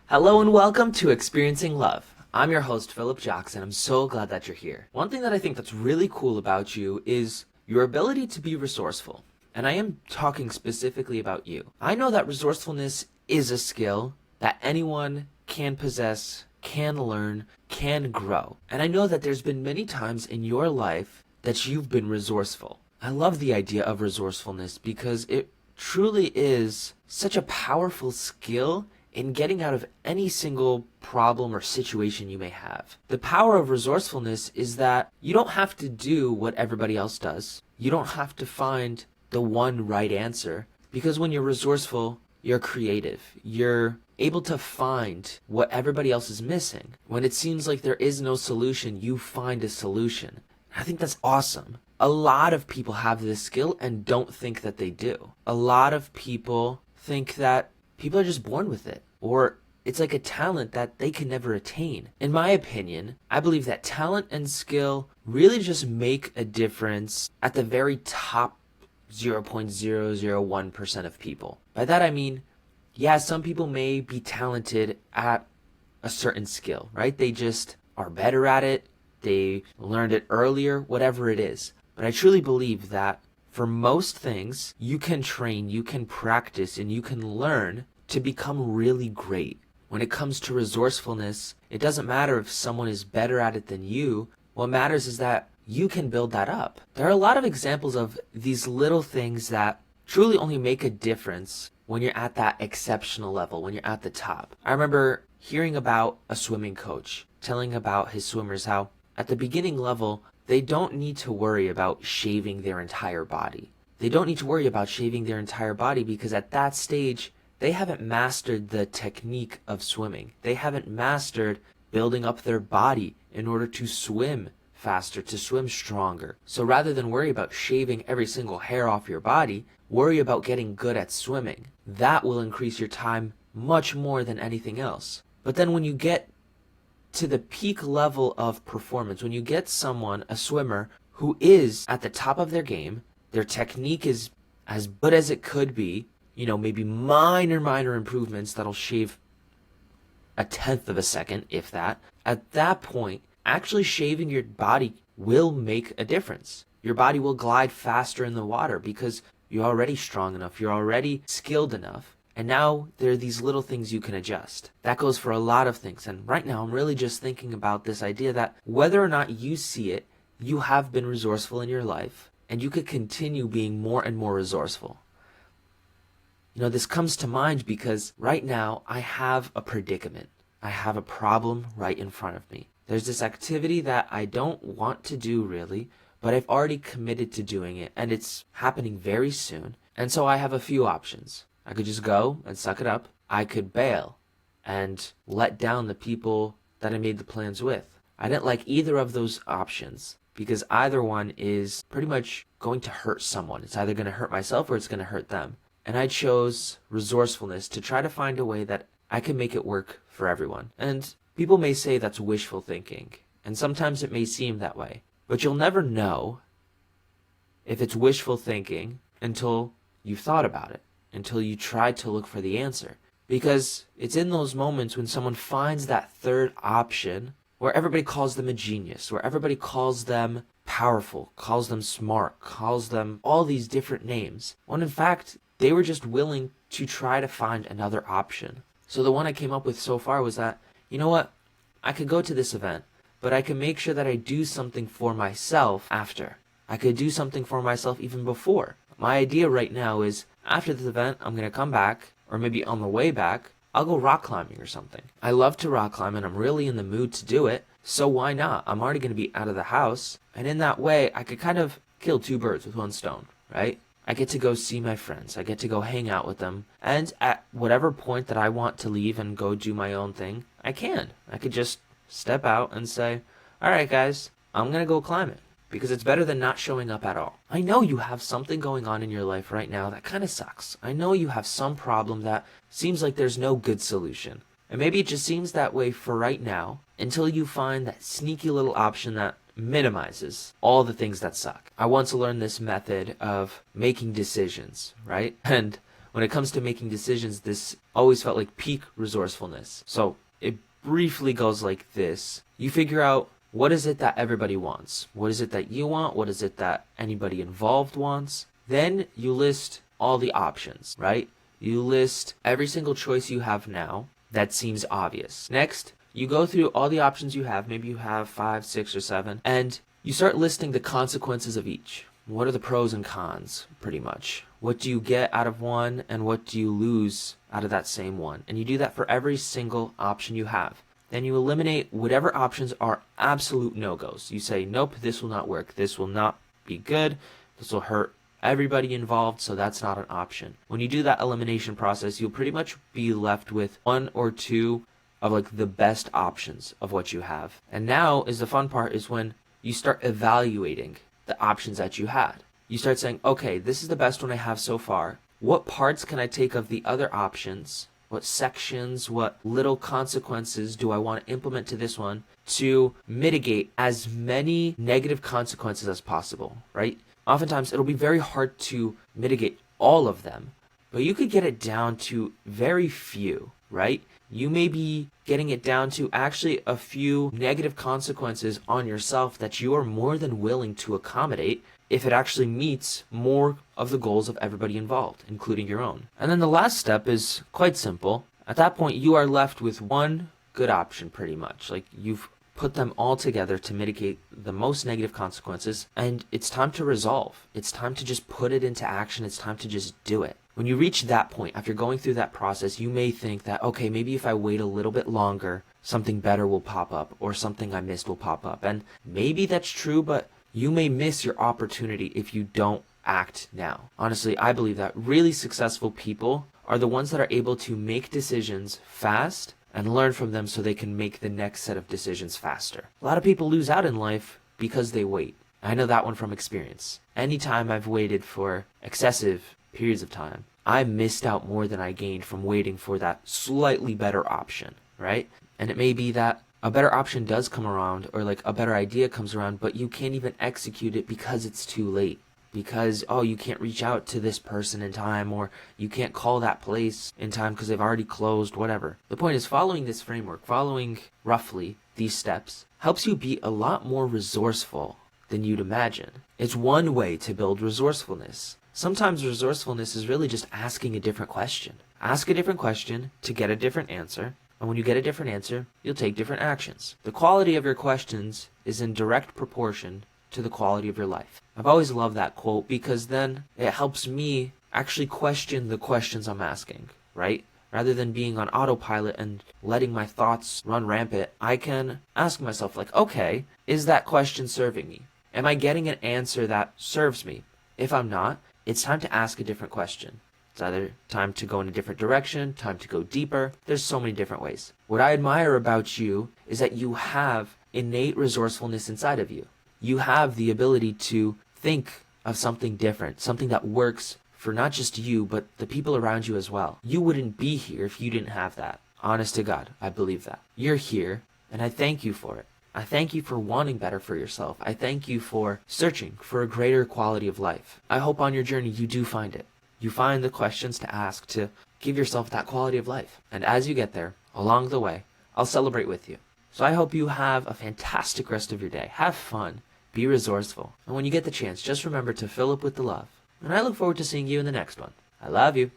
Hello and welcome to Experiencing Love. I'm your host, Philip Jackson. I'm so glad that you're here. One thing that I think that's really cool about you is your ability to be resourceful. And I am talking specifically about you. I know that resourcefulness is a skill that anyone can possess, can learn, can grow. And I know that there's been many times in your life that you've been resourceful. I love the idea of resourcefulness because it truly is such a powerful skill in getting out of any single problem or situation you may have. The power of resourcefulness is that you don't have to do what everybody else does. You don't have to find the one right answer, because when you're resourceful, you're creative. You're able to find what everybody else is missing. When it seems like there is no solution, you find a solution. I think that's awesome. A lot of people have this skill and don't think that they do. A lot of people think that people are just born with it, or it's like a talent that they can never attain. In my opinion, I believe that talent and skill really just make a difference at the very top 0.001% of people. By that I mean, yeah, some people may be talented at a certain skill, right? They just are better at it, they learned it earlier, whatever it is. But I truly believe that for most things, you can train, you can practice, and you can learn to become really great. When it comes to resourcefulness, it doesn't matter if someone is better at it than you. What matters is that you can build that up. There are a lot of examples of these little things that truly only make a difference when you're at that exceptional level, when you're at the top. I remember hearing about a swimming coach telling about his swimmers how at the beginning level, they don't need to worry about shaving their entire body. They don't need to worry about shaving their entire body because at that stage, they haven't mastered the technique of swimming. They haven't mastered building up their body in order to swim faster, to swim stronger. So rather than worry about shaving every single hair off your body, worry about getting good at swimming. That will increase your time much more than anything else. But then when you get to the peak level of performance, when you get someone, a swimmer, who is at the top of their game, their technique is as good as it could be, maybe minor improvements that'll shave a tenth of a second, if that. At that point, actually shaving your body will make a difference. Your body will glide faster in the water because you're already strong enough, you're already skilled enough. And now there are these little things you can adjust. That goes for a lot of things. And right now I'm really just thinking about this idea that whether or not you see it, you have been resourceful in your life and you could continue being more and more resourceful. This comes to mind because right now I have a predicament. I have a problem right in front of me. There's this activity that I don't want to do really, but I've already committed to doing it and it's happening very soon. And so I have a few options. I could just go and suck it up. I could bail and let down the people that I made the plans with. I didn't like either of those options because either one is pretty much going to hurt someone. It's either going to hurt myself or it's going to hurt them. And I chose resourcefulness to try to find a way that I can make it work for everyone. And people may say that's wishful thinking, and sometimes it may seem that way. But you'll never know if it's wishful thinking until you've thought about it, until you try to look for the answer. Because it's in those moments when someone finds that third option where everybody calls them a genius, where everybody calls them powerful, calls them smart, calls them all these different names, when in fact, they were just willing to try to find another option. So the one I came up with so far was that, you know what, I could go to this event, but I can make sure that I do something for myself after. I could do something for myself even before. My idea right now is, after this event, I'm going to come back, or maybe on the way back, I'll go rock climbing or something. I love to rock climb and I'm really in the mood to do it, so why not? I'm already going to be out of the house, and in that way, I could kind of kill two birds with one stone, right? I get to go see my friends, I get to go hang out with them, and at whatever point that I want to leave and go do my own thing, I can. I could just step out and say, alright guys, I'm going to go climb it. Because it's better than not showing up at all. I know you have something going on in your life right now that kind of sucks. I know you have some problem that seems like there's no good solution. And maybe it just seems that way for right now until you find that sneaky little option that minimizes all the things that suck. I once learned this method of making decisions, right? And when it comes to making decisions, this always felt like peak resourcefulness. So it briefly goes like this. You figure out, what is it that everybody wants? What is it that you want? What is it that anybody involved wants? Then you list all the options, right? You list every single choice you have now that seems obvious. Next, you go through all the options you have. Maybe you have 5, 6, or 7, and you start listing the consequences of each. What are the pros and cons, pretty much? What do you get out of one, and what do you lose out of that same one? And you do that for every single option you have. Then you eliminate whatever options are absolute no-goes. You say, nope, this will not work. This will not be good. This will hurt everybody involved, so that's not an option. When you do that elimination process, you'll pretty much be left with 1 or 2 of like the best options of what you have. And now is the fun part, is when you start evaluating the options that you had. You start saying, okay, this is the best one I have so far. What parts can I take of the other options? What sections, what little consequences do I want to implement to this one to mitigate as many negative consequences as possible, right? Oftentimes, it'll be very hard to mitigate all of them, but you could get it down to very few, right? You may be getting it down to actually a few negative consequences on yourself that you are more than willing to accommodate if it actually meets more of the goals of everybody involved, including your own. And then the last step is quite simple. At that point, you are left with one good option pretty much. Like, you've put them all together to mitigate the most negative consequences, and it's time to resolve. It's time to just put it into action. It's time to just do it. When you reach that point, after going through that process, you may think that, okay, maybe if I wait a little bit longer, something better will pop up, or something I missed will pop up. And maybe that's true, but you may miss your opportunity if you don't act now. Honestly, I believe that really successful people are the ones that are able to make decisions fast and learn from them so they can make the next set of decisions faster. A lot of people lose out in life because they wait. I know that one from experience. Anytime I've waited for excessive periods of time, I missed out more than I gained from waiting for that slightly better option, right? And it may be that a better option does come around, or like a better idea comes around, but you can't even execute it because it's too late. Because, oh, you can't reach out to this person in time, or you can't call that place in time because they've already closed, whatever. The point is, following this framework, following roughly these steps, helps you be a lot more resourceful than you'd imagine. It's one way to build resourcefulness. Sometimes resourcefulness is really just asking a different question. Ask a different question to get a different answer. And when you get a different answer, you'll take different actions. The quality of your questions is in direct proportion to the quality of your life. I've always loved that quote because then it helps me actually question the questions I'm asking, right? Rather than being on autopilot and letting my thoughts run rampant, I can ask myself, like, okay, is that question serving me? Am I getting an answer that serves me? If I'm not, it's time to ask a different question. It's either time to go in a different direction, time to go deeper. There's so many different ways. What I admire about you is that you have innate resourcefulness inside of you. You have the ability to think of something different, something that works for not just you, but the people around you as well. You wouldn't be here if you didn't have that. Honest to God, I believe that. You're here, and I thank you for it. I thank you for wanting better for yourself. I thank you for searching for a greater quality of life. I hope on your journey you do find it. You find the questions to ask to give yourself that quality of life. And as you get there, along the way, I'll celebrate with you. So I hope you have a fantastic rest of your day. Have fun. Be resourceful. And when you get the chance, just remember to fill up with the love. And I look forward to seeing you in the next one. I love you.